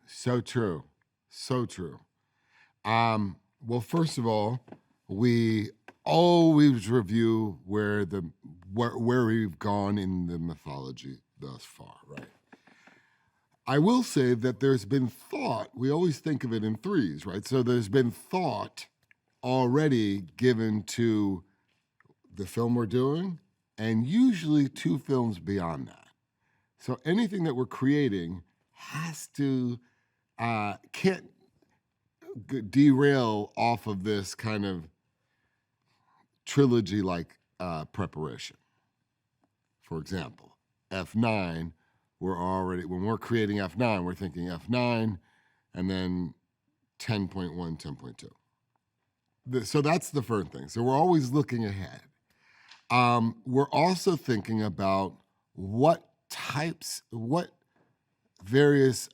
So true. So true. Well, first of all, we always review where we've gone in the mythology thus far, right? I will say that there's been thought. We always think of it in threes, right? So there's been thought already given to the film we're doing, and usually 2 films beyond that. So anything that we're creating has to can't derail off of this kind of trilogy-like preparation. For example, F9, when we're creating F9, we're thinking F9 and then 10.1, 10.2. So that's the first thing. So we're always looking ahead. We're also thinking about what various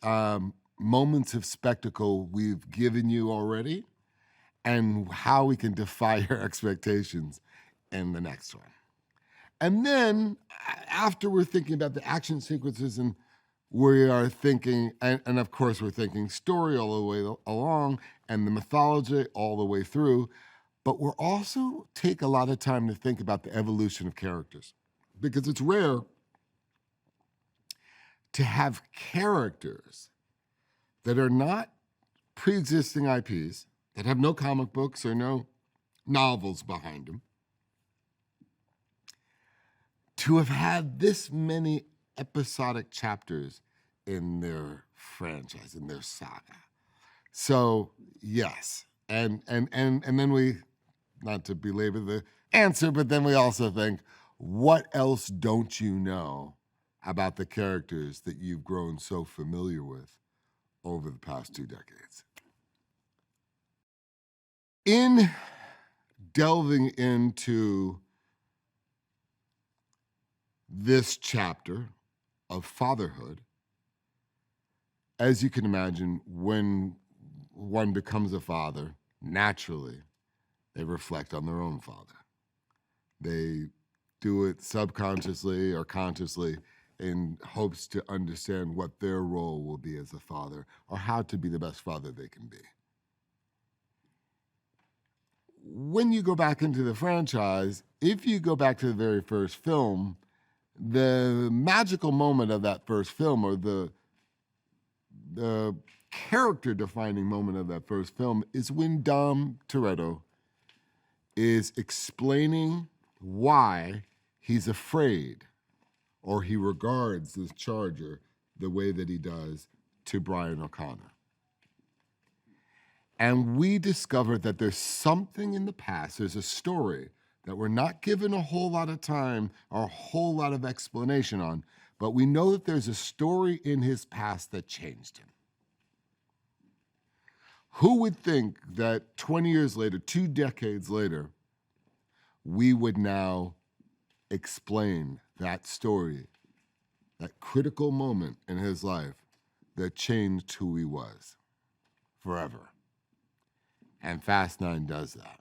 moments of spectacle we've given you already and how we can defy your expectations in the next one. And then after we're thinking about the action sequences, and we are thinking, and of course we're thinking story all the way along and the mythology all the way through, but we're also take a lot of time to think about the evolution of characters, because it's rare to have characters that are not pre-existing IPs, that have no comic books or no novels behind them, to have had this many episodic chapters in their franchise, in their saga. So yes, and then we, not to belabor the answer, but then we also think, what else don't you know about the characters that you've grown so familiar with over the past 2 decades? In delving into this chapter of fatherhood, as you can imagine, when one becomes a father, naturally, they reflect on their own father. They do it subconsciously or consciously in hopes to understand what their role will be as a father or how to be the best father they can be. When you go back into the franchise, if you go back to the very first film, the magical moment of that first film, or the character-defining moment of that first film, is when Dom Toretto is explaining why he's afraid, or he regards this charger the way that he does to Brian O'Connor. And we discovered that there's something in the past, there's a story that we're not given a whole lot of time or a whole lot of explanation on, but we know that there's a story in his past that changed him. Who would think that 20 years later, 2 decades later, we would now explain that story, that critical moment in his life that changed who he was forever. And Fast 9 does that.